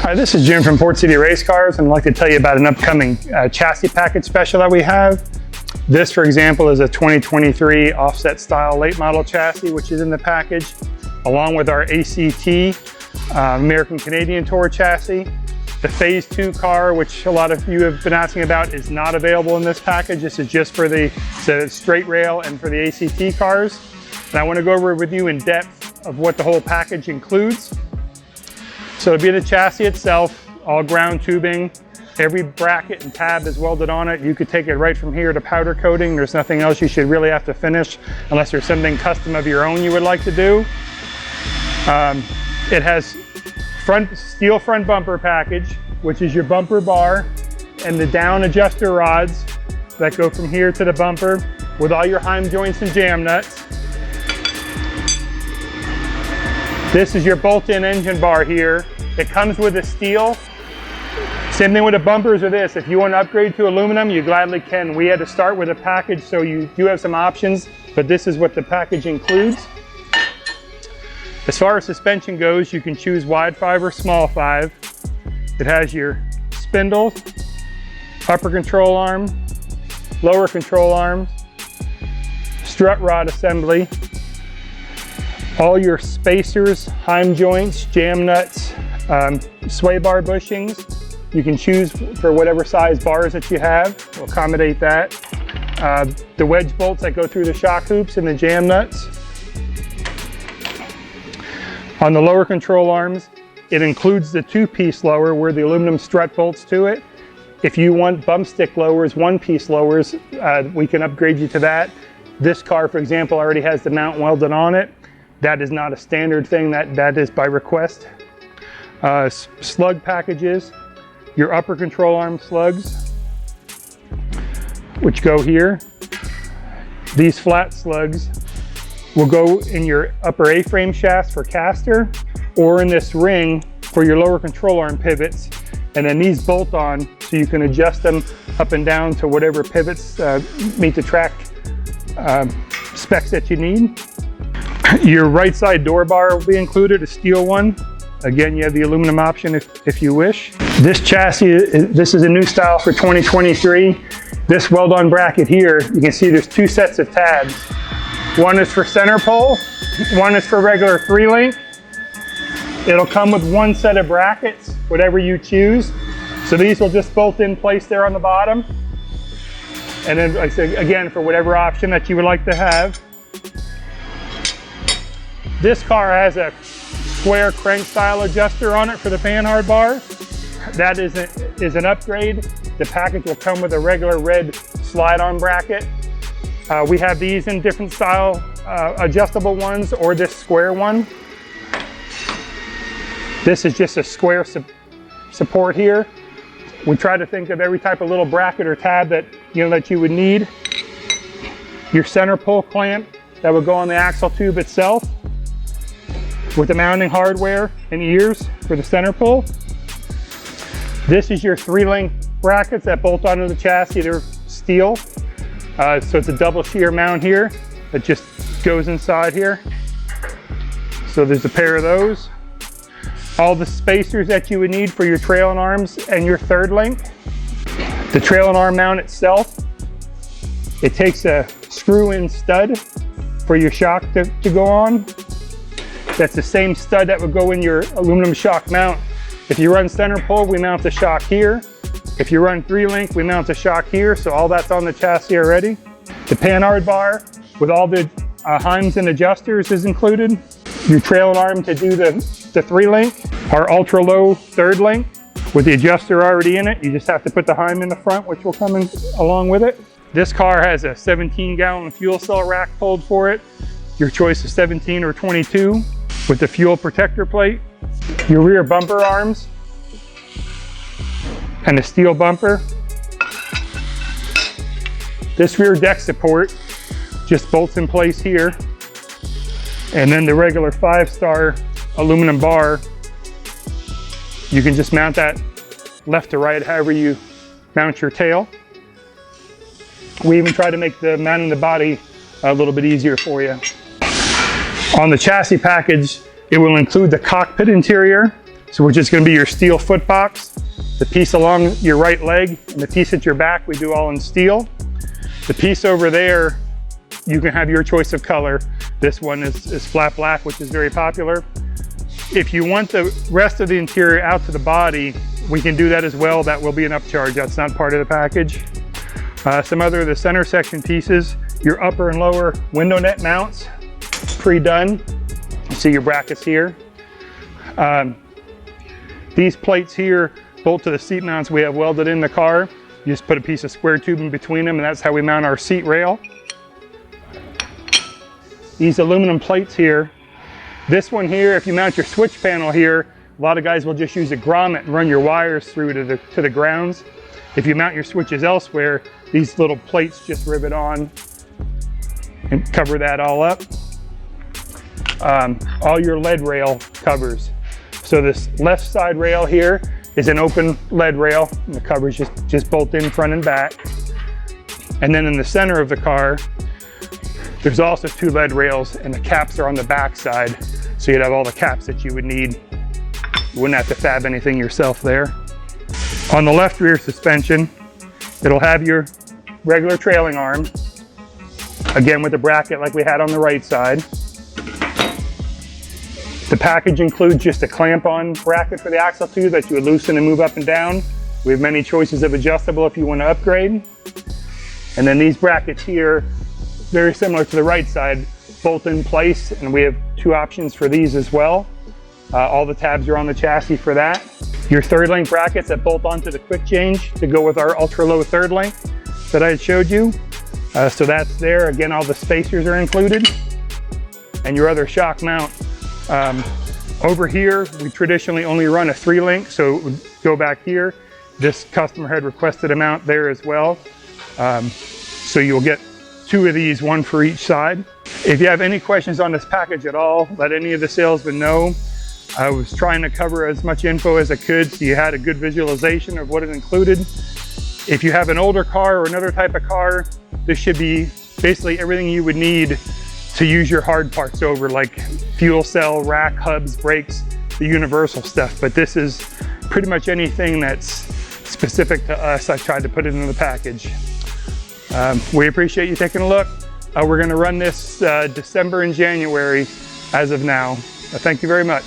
Hi, this is Jim from Port City Race Cars, and I'd like to tell you about an upcoming chassis package special that we have. This, for example, is a 2023 offset style late model chassis, which is in the package, along with our ACT American Canadian Tour chassis. The Phase 2 car, which a lot of you have been asking about, is not available in this package. This is just for the straight rail and for the ACT cars. And I want to go over with you in depth of what the whole package includes. So it'll be the chassis itself, all ground tubing. Every bracket and tab is welded on it. You could take it right from here to powder coating. There's nothing else you should really have to finish unless there's something custom of your own you would like to do. It has steel front bumper package, which is your bumper bar and the down adjuster rods that go from here to the bumper with all your Heim joints and jam nuts. This is your bolt-in engine bar here. It comes with a steel. Same thing with the bumpers or this. If you want to upgrade to aluminum, you gladly can. We had to start with a package, so you do have some options, but this is what the package includes. As far as suspension goes, you can choose wide 5 or small 5. It has your spindle, upper control arm, lower control arms, strut rod assembly, all your spacers, Heim joints, jam nuts, sway bar bushings. You can choose for whatever size bars that you have. We'll accommodate that. The wedge bolts that go through the shock hoops and the jam nuts. On the lower control arms, it includes the 2-piece lower with the aluminum strut bolts to it. If you want bump stick lowers, 1-piece lowers, we can upgrade you to that. This car, for example, already has the mount welded on it. That is not a standard thing, that is by request. Slug packages, your upper control arm slugs, which go here. These flat slugs will go in your upper A-frame shafts for caster, or in this ring for your lower control arm pivots. And then these bolt on so you can adjust them up and down to whatever pivots meet the track specs that you need. Your right side door bar will be included, a steel one. Again, you have the aluminum option if you wish. This chassis, this is a new style for 2023. This weld-on bracket here, you can see there's 2 sets of tabs. One is for center pole, one is for regular 3-link. It'll come with 1 set of brackets, whatever you choose. So these will just bolt in place there on the bottom. And then, like I said, again, for whatever option that you would like to have. This car has a square crank style adjuster on it for the panhard bar. That is an upgrade. The package will come with a regular red slide-on bracket. We have these in different style adjustable ones, or this square one. This is just a square support here. We try to think of every type of little bracket or tab that you would need. Your center pull clamp that would go on the axle tube itself, with the mounting hardware and ears for the center pull. This is your 3-link brackets that bolt onto the chassis. They're steel, so it's a double shear mount here that just goes inside here. So there's a pair of those. All the spacers that you would need for your trailing arms and your 3rd link. The trailing arm mount itself, it takes a screw-in stud for your shock to go on. That's the same stud that would go in your aluminum shock mount. If you run center pull, we mount the shock here. If you run 3-link, we mount the shock here, so all that's on the chassis already. The panhard bar with all the Heims and adjusters is included. Your trailing arm to do the 3-link. Our ultra low 3rd link with the adjuster already in it. You just have to put the Heim in the front, which will come in along with it. This car has a 17-gallon fuel cell rack pulled for it. Your choice is 17 or 22 with the fuel protector plate. Your rear bumper arms and a steel bumper. This rear deck support just bolts in place here. And then the regular 5-star aluminum bar, you can just mount that left to right however you mount your tail. We even try to make the mounting the body a little bit easier for you. On the chassis package, it will include the cockpit interior, So which is going to be your steel foot box, the piece along your right leg, and the piece at your back, we do all in steel. The piece over there, you can have your choice of color. This one is flat black, which is very popular. If you want the rest of the interior out to the body, we can do that as well. That will be an upcharge. That's not part of the package. Some other of the center section pieces, your upper and lower window net mounts, pre-done. You see your brackets here. These plates here bolt to the seat mounts we have welded in the car. You just put a piece of square tube in between them, and that's how we mount our seat rail. These aluminum plates here. This one here, if you mount your switch panel here, a lot of guys will just use a grommet and run your wires through to the grounds. If you mount your switches elsewhere, these little plates just rivet on and cover that all up. All your lead rail covers. So this left side rail here is an open lead rail, and the covers just bolt in front and back. And then in the center of the car, there's also 2 lead rails, and the caps are on the back side. So you'd have all the caps that you would need. You wouldn't have to fab anything yourself there. On the left rear suspension, it'll have your regular trailing arm, again with the bracket like we had on the right side. The package includes just a clamp-on bracket for the axle tube that you would loosen and move up and down. We have many choices of adjustable if you want to upgrade. And then these brackets here, very similar to the right side, bolt in place, and we have 2 options for these as well. All the tabs are on the chassis for that. Your third link brackets that bolt onto the quick change to go with our ultra low third link that I had showed you. So that's there. Again, all the spacers are included. And your other shock mount. Over here, we traditionally only run a 3 link, so it would go back here. This customer had requested a mount there as well. So you'll get 2 of these, 1 for each side. If you have any questions on this package at all, let any of the salesmen know. I was trying to cover as much info as I could so you had a good visualization of what it included. If you have an older car or another type of car, this should be basically everything you would need to use your hard parts over, like fuel cell, rack, hubs, brakes, the universal stuff. But this is pretty much anything that's specific to us. I tried to put it in the package. We appreciate you taking a look. We're going to run this December and January as of now. Thank you very much.